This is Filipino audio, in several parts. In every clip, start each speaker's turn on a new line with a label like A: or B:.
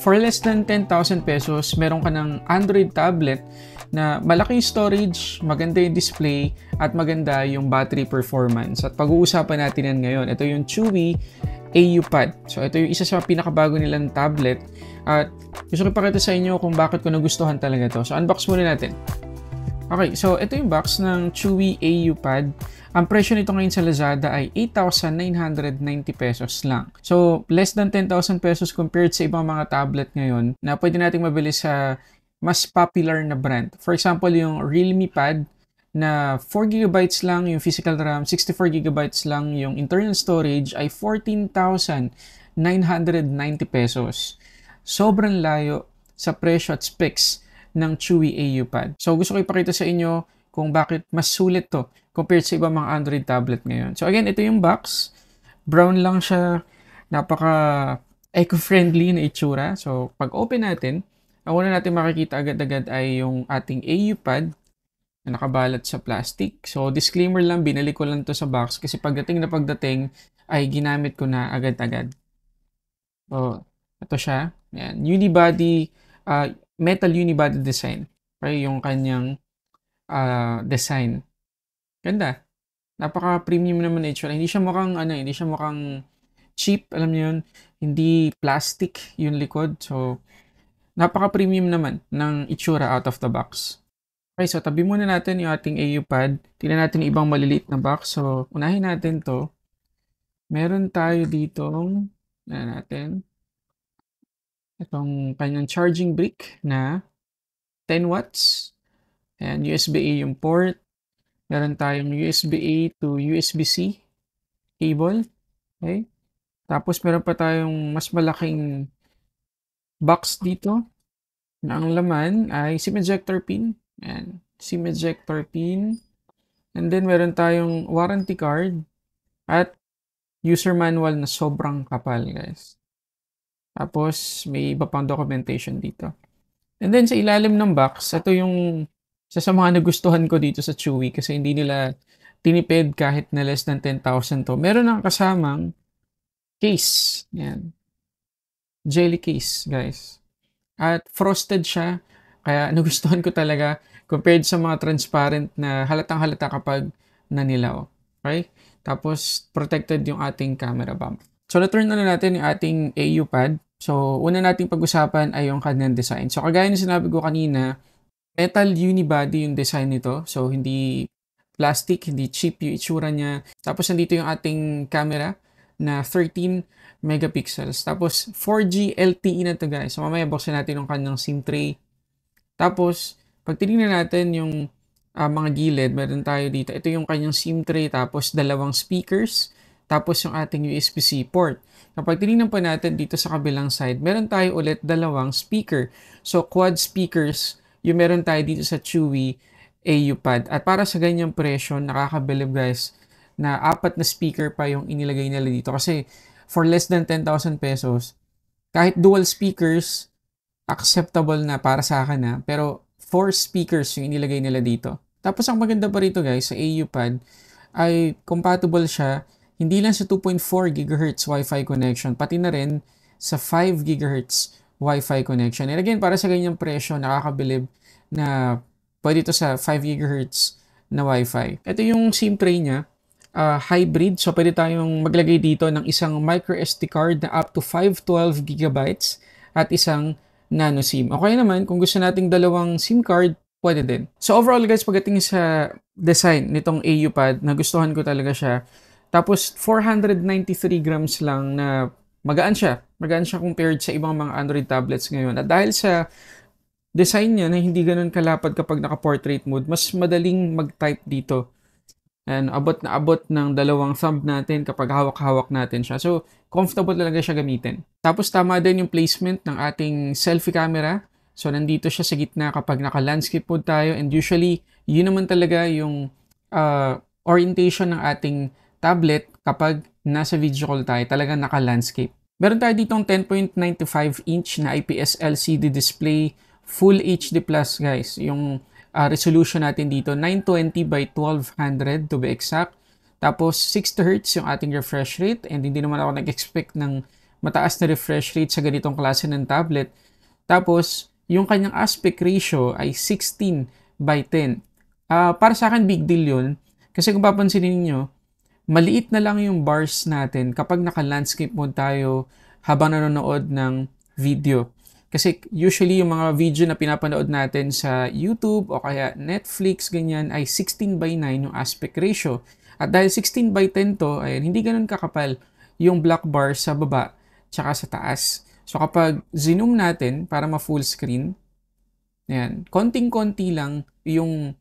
A: for less than 10,000 pesos, meron ka ng Android tablet na malaki yung storage, maganda yung display, at maganda yung battery performance. At pag-uusapan natin yan ngayon. Ito yung Chewy AUPad. So, ito yung isa sa pinakabago nilang tablet. At gusto ko ipakita sa inyo kung bakit ko nagustuhan talaga to. So, unbox muna natin. Okay, so ito yung box ng Chewy AUPad. Ang presyo nito ngayon sa Lazada ay 8,990 pesos lang. So, less than 10,000 pesos compared sa ibang mga tablet ngayon na pwede nating mabili sa mas popular na brand. For example, yung Realme Pad na 4GB lang yung physical RAM, 64GB lang yung internal storage ay 14,990 pesos. Sobrang layo sa presyo at specs ng Chewy AUPad. So, gusto ko ipakita sa inyo kung bakit mas sulit to compared sa ibang mga Android tablet ngayon. So, again, ito yung box. Brown lang siya. Napaka eco-friendly na itsura. So, pag open natin, ang una natin makikita agad-agad ay yung ating AUPad na nakabalat sa plastic. So, disclaimer lang, binili ko lang to sa box kasi pagdating ay ginamit ko na agad-agad. So, ito siya. Ayan. Unibody, metal unibody design. Okay, yung kanyang design. Ganda. Napaka-premium naman na itsura. Hindi siya mukhang cheap, alam niyo yun. Hindi plastic yung likod. So, napaka-premium naman ng itsura out of the box. Okay, so tabi muna natin yung ating AUPad. Tingnan natin yung ibang maliliit na box. So, unahin natin to. Meron tayo ditong, itong kanyang charging brick na 10 watts. Ayan, USB-A yung port. Meron tayong USB-A to USB-C cable. Okay. Tapos meron pa tayong mas malaking box dito na ang laman ay SIM ejector pin. Ayan, SIM ejector pin. And then meron tayong warranty card at user manual na sobrang kapal, guys. Tapos may iba pang documentation dito. And then sa ilalim ng box, ito yung isa sa mga nagustuhan ko dito sa Chewy kasi hindi nila tinipid kahit na less than 10,000 to. Meron ng kasamang case. Yan. Jelly case, guys. At frosted siya. Kaya nagustuhan ko talaga compared sa mga transparent na halatang-halata kapag nanilaw. Okay? Tapos protected yung ating camera bump. So, na-turn na natin yung ating AUPad. So, una nating pag-usapan ay yung kanyang design. So, kagaya na sinabi ko kanina, metal unibody yung design nito. So, hindi plastic, hindi cheap yung itsura niya. Tapos, nandito yung ating camera na 13 megapixels. Tapos, 4G LTE na to, guys. So, mamaya buksan natin yung kanyang SIM tray. Tapos, pag tinignan natin yung mga gilid, meron tayo dito. Ito yung kanyang SIM tray. Tapos, dalawang speakers. Tapos, yung ating USB-C port. Kapag tinignan pa natin dito sa kabilang side, meron tayo ulit dalawang speaker. So, quad speakers yung meron tayo dito sa Chewy AUPad. At para sa ganyang presyo, nakakabilib, guys, na 4 na speaker pa yung inilagay nila dito. Kasi for less than 10,000 pesos, kahit dual speakers, acceptable na para sa akin na. Pero 4 speakers yung inilagay nila dito. Tapos ang maganda pa rito, guys, sa AUPad ay compatible siya hindi lang sa 2.4 GHz Wi-Fi connection, pati na rin sa 5 GHz Wi-Fi connection. And again, para sa ganyang presyo, nakakabilib na pwede ito sa 5 GHz na Wi-Fi. Ito yung SIM tray niya, hybrid. So, pwede tayong maglagay dito ng isang micro SD card na up to 512 GB at isang nano SIM. Okay naman, kung gusto nating dalawang SIM card, pwede din. So, overall, guys, pagdating sa design nitong AUPad, nagustuhan ko talaga siya. Tapos, 493 grams lang na magaan siya. Magaan siya compared sa ibang mga Android tablets ngayon. At dahil sa design niya na hindi ganun kalapad kapag naka-portrait mode, mas madaling mag-type dito. And abot na abot ng dalawang thumb natin kapag hawak-hawak natin siya. So, comfortable talaga siya gamitin. Tapos, tama din yung placement ng ating selfie camera. So, nandito siya sa gitna kapag naka-landscape mode tayo. And usually, yun naman talaga yung orientation ng ating tablet kapag nasa video call tayo, talagang naka-landscape. Meron tayo ditong 10.95 inch na IPS LCD display, Full HD+, guys. Yung resolution natin dito, 920 by 1200 to be exact. Tapos, 60 Hz yung ating refresh rate and hindi naman ako nag-expect ng mataas na refresh rate sa ganitong klase ng tablet. Tapos, yung kanyang aspect ratio ay 16:10. Para sa akin, big deal yun. Kasi kung papansinin niyo, maliit na lang yung bars natin kapag naka-landscape mode tayo habang nanonood ng video. Kasi usually yung mga video na pinapanood natin sa YouTube o kaya Netflix, ganyan, ay 16:9 yung aspect ratio. At dahil 16:10 to, ay hindi ganun kakapal yung black bar sa baba tsaka sa taas. So kapag zoom natin para ma-full screen, ayan, konting-konti lang yung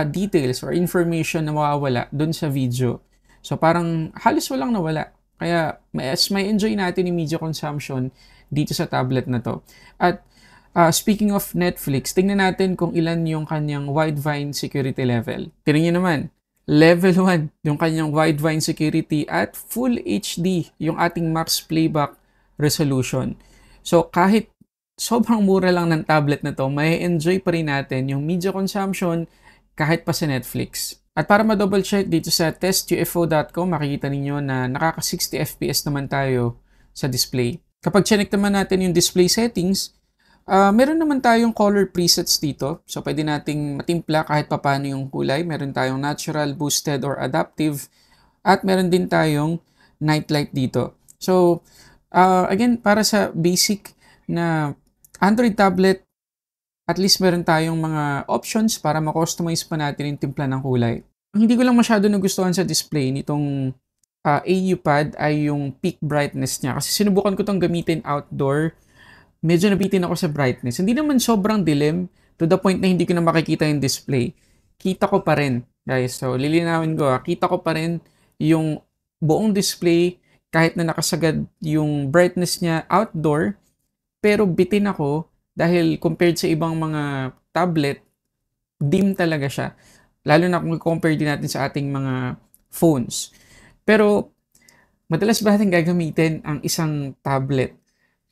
A: details or information na mawawala dun sa video. So parang halos walang nawala. Kaya may enjoy natin yung media consumption dito sa tablet na to. At speaking of Netflix, tingnan natin kung ilan yung kanyang Widevine security level. Tingnan nyo naman, level 1 yung kanyang Widevine security at Full HD yung ating max playback resolution. So kahit sobrang mura lang ng tablet na to, may enjoy pa rin natin yung media consumption kahit pa sa Netflix. At para ma-double check dito sa testufo.com, makikita ninyo na nakaka 60 FPS naman tayo sa display. Kapag check naman natin yung display settings, meron naman tayong color presets dito. So pwede nating matimpla kahit papano yung kulay. Meron tayong natural, boosted, or adaptive. At meron din tayong night light dito. So again, para sa basic na Android tablet, at least meron tayong mga options para ma-customize pa natin yung timpla ng kulay. Ang hindi ko lang masyado nagustuhan sa display nitong AU Pad ay yung peak brightness niya. Kasi sinubukan ko itong gamitin outdoor, medyo nabitin ako sa brightness. Hindi naman sobrang dilim to the point na hindi ko na makikita yung display. Kita ko pa rin, guys. So, lilinawin ko, kita ko pa rin yung buong display kahit na nakasagad yung brightness niya outdoor, pero bitin ako dahil compared sa ibang mga tablet, dim talaga siya. Lalo na kung compare din natin sa ating mga phones. Pero madalas ba natin gagamitin ang isang tablet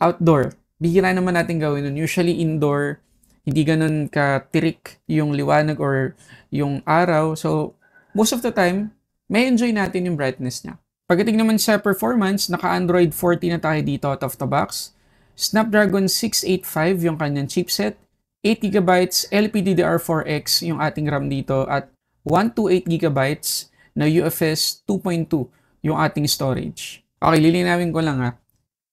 A: outdoor? Bihira naman natin gawin nun. Usually indoor, hindi ganun katirik yung liwanag or yung araw. So, most of the time, may enjoy natin yung brightness niya. Pagdating naman sa performance, naka-Android 14 na tayo dito out of the box. Snapdragon 685 yung kanyang chipset, 8GB LPDDR4X yung ating RAM dito at 128GB na UFS 2.2 yung ating storage. Okay, lilinawin ko lang ha.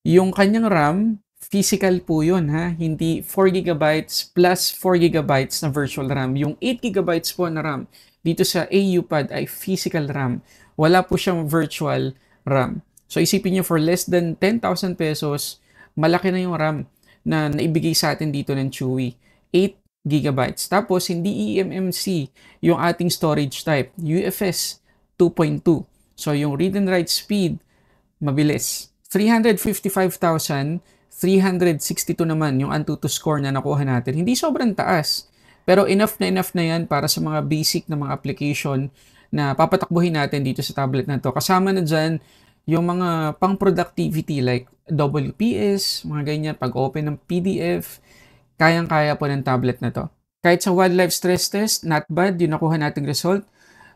A: Yung kanyang RAM, physical po yun ha. Hindi 4GB plus 4GB na virtual RAM. Yung 8GB po na RAM dito sa AU Pad ay physical RAM. Wala po siyang virtual RAM. So isipin nyo for less than 10,000 pesos, malaki na yung RAM na naibigay sa atin dito ng Chewy. 8GB. Tapos, hindi eMMC yung ating storage type. UFS 2.2. So, yung read and write speed, mabilis. 355,362 naman yung Antutu score na nakuha natin. Hindi sobrang taas. Pero enough na yan para sa mga basic na mga application na papatakbuhin natin dito sa tablet na to. Kasama na dyan yung mga pang-productivity like WPS, mga ganyan, pag-open ng PDF, kayang-kaya po ng tablet na to. Kahit sa wildlife stress test, not bad, yung nakuha nating result.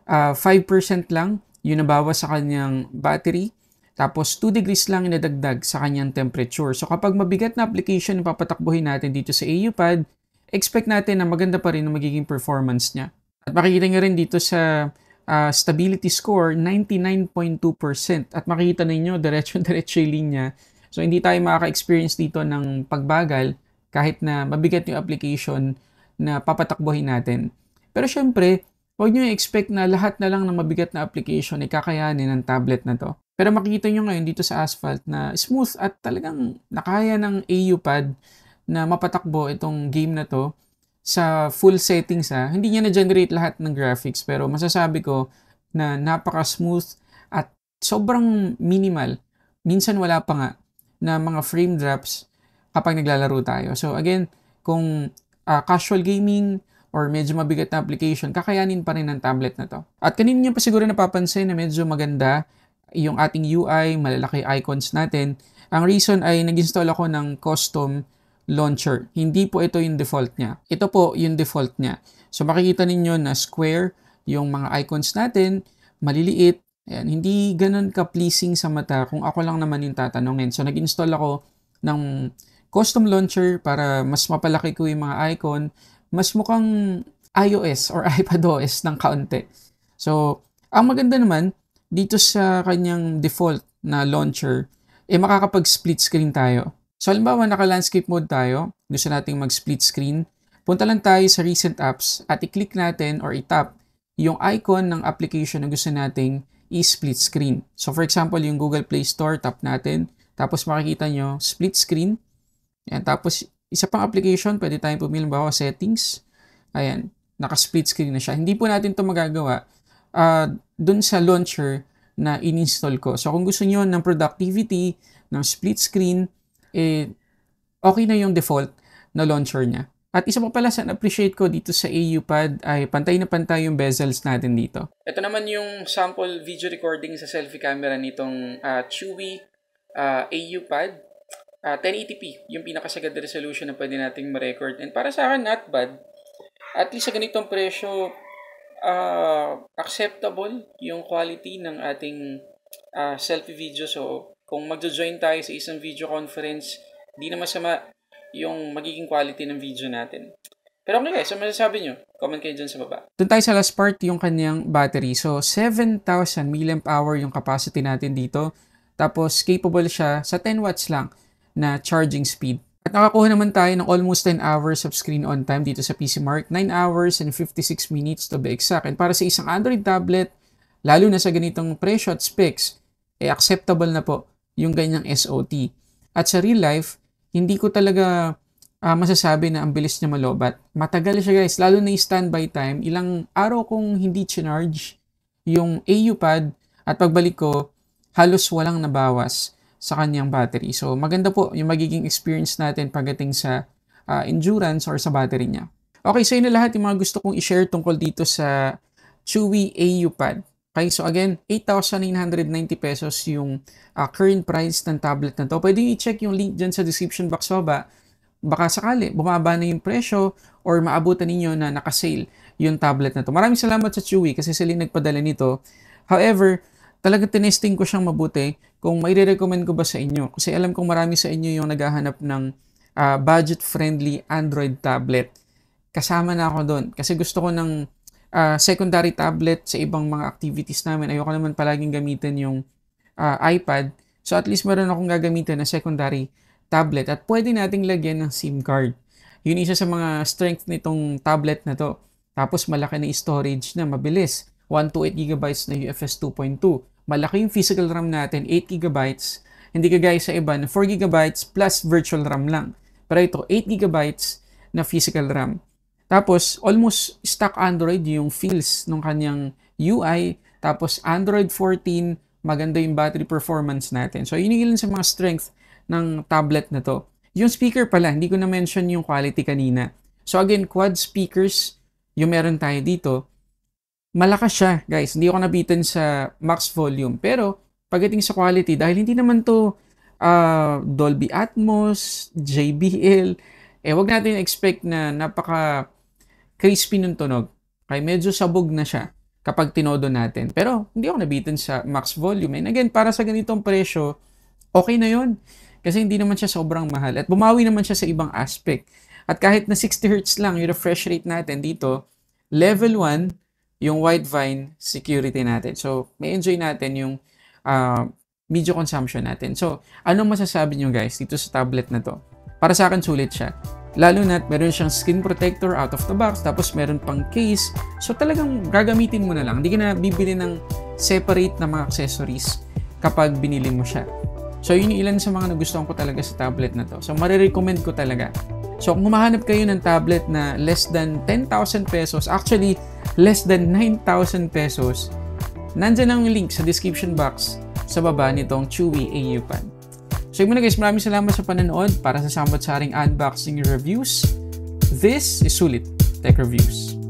A: 5% lang yung nabawas sa kanyang battery. Tapos 2 degrees lang inadagdag sa kanyang temperature. So kapag mabigat na application yung papatakbuhin natin dito sa AU Pad, expect natin na maganda pa rin ang magiging performance niya. At makikita nyo rin dito sa stability score, 99.2%. At makikita ninyo, diretso-diretso yung linya. So, hindi tayo makaka-experience dito ng pagbagal kahit na mabigat yung application na papatakbuhin natin. Pero syempre, huwag nyo i-expect na lahat na lang ng mabigat na application ay kakayanin ng tablet na to. Pero makikita nyo ngayon dito sa Asphalt na smooth at talagang nakaya ng AU Pad na mapatakbo itong game na to sa full settings ha. Hindi niya na-generate lahat ng graphics pero masasabi ko na napaka-smooth at sobrang minimal. Minsan wala pa nga na mga frame drops kapag naglalaro tayo. So again, kung casual gaming or medyo mabigat na application, kakayanin pa rin ng tablet na to. At kanina niyo pa siguro napapansin na medyo maganda yung ating UI, malalaki icons natin. Ang reason ay nag-install ako ng custom launcher. Hindi po ito yung default niya. Ito po yung default niya. So makikita ninyo na square yung mga icons natin, maliliit, Ayan, hindi gano'n ka-pleasing sa mata kung ako lang naman yung tatanungin. So, nag-install ako ng custom launcher para mas mapalaki ko yung mga icon. Mas mukhang iOS or iPadOS ng kaunti. So, ang maganda naman, dito sa kanyang default na launcher, makakapag-split screen tayo. So, halimbawa, naka-landscape mode tayo. Gusto nating mag-split screen. Punta lang tayo sa recent apps at i-click natin or i-tap yung icon ng application na gusto nating i-split screen. So, for example, yung Google Play Store, tap natin. Tapos, makikita nyo, split screen. Ayan. Tapos, isa pang application, pwede tayong pumili, bawa settings. Ayan. Naka-split screen na siya. Hindi po natin ito magagawa dun sa launcher na in-install ko. So, kung gusto nyo ng productivity, ng split screen, okay na yung default na launcher niya. At isa pa pala sa na-appreciate ko dito sa AUPad ay pantay na pantay yung bezels natin dito. Ito naman yung sample video recording sa selfie camera nitong Chewy AUPad. 1080p yung pinakasagad resolution na pwede nating ma-record. And para sa akin, not bad. At least sa ganitong presyo, acceptable yung quality ng ating selfie video. So, kung magjo-join tayo sa isang video conference, di na masama yung magiging quality ng video natin. Pero okay guys, so masasabi nyo? Comment kayo dyan sa baba. Doon tayo sa last part, yung kanyang battery. So, 7,000 mAh yung capacity natin dito. Tapos, capable siya sa 10 watts lang na charging speed. At nakakuha naman tayo ng almost 10 hours of screen on time dito sa PCMark. 9 hours and 56 minutes to be exact. And para sa isang Android tablet, lalo na sa ganitong presyo at specs, acceptable na po yung ganyang SOT. At sa real life, hindi ko talaga masasabi na ang bilis niya malobat. Matagal siya guys, lalo na yung standby time. Ilang araw kong hindi charge yung AUPad at pagbalik ko, halos walang nabawas sa kanyang battery. So maganda po yung magiging experience natin pagdating sa endurance or sa battery niya. Okay, so yun na lahat yung mga gusto kong i-share tungkol dito sa Chewy AUPad. Okay, so again, 8,990 pesos yung current price ng tablet na to. Pwede i-check yung link dyan sa description box baba. Baka sakali, bumaba na yung presyo or maabutan ninyo na nakasale yung tablet na to. Maraming salamat sa Chewy kasi sila nagpadala nito. However, talaga tinesting ko siyang mabuti kung may recommend ko ba sa inyo. Kasi alam kong marami sa inyo yung naghahanap ng budget-friendly Android tablet. Kasama na ako doon kasi gusto ko ng secondary tablet sa ibang mga activities namin. Ayoko naman palaging gamitin yung iPad. So at least meron akong gagamitin na secondary tablet at pwede nating lagyan ng SIM card. Yun isa sa mga strength nitong tablet na to. Tapos malaki na storage na mabilis. 128GB na UFS 2.2. Malaki yung physical RAM natin, 8GB. Hindi kagaya sa iba na 4GB plus virtual RAM lang. Pero ito, 8GB na physical RAM. Tapos, almost stock Android yung feels ng kanyang UI. Tapos, Android 14, maganda yung battery performance natin. So, yun yung ilan sa mga strength ng tablet na to. Yung speaker pala, hindi ko na-mention yung quality kanina. So, again, quad speakers yung meron tayo dito. Malakas siya, guys. Hindi ako nabitin sa max volume. Pero, pagdating sa quality, dahil hindi naman to Dolby Atmos, JBL, wag natin expect na napaka crispy ng tunog. Kaya medyo sabog na siya kapag tinodo natin. Pero hindi ako nabitin sa max volume. And again, para sa ganitong presyo, okay na yun. Kasi hindi naman siya sobrang mahal. At bumawi naman siya sa ibang aspect. At kahit na 60Hz lang yung refresh rate natin dito, level 1, yung Widevine security natin. So, may enjoy natin yung video consumption natin. So, anong masasabi nyo guys dito sa tablet na to? Para sa akin, sulit siya. Lalo na't meron siyang screen protector out of the box, tapos meron pang case. So talagang gagamitin mo na lang. Hindi ka na bibili ng separate na mga accessories kapag binili mo siya. So yun yung ilan sa mga nagustuhan ko talaga sa tablet na to. So marirecommend ko talaga. So kung humahanap kayo ng tablet na less than 10,000 pesos, actually less than 9,000 pesos, nandyan ang link sa description box sa baba nitong Chewy AUPad. So yun muna guys, maraming salamat sa panonood para sa samot-saring unboxing reviews. This is Sulit Tech Reviews.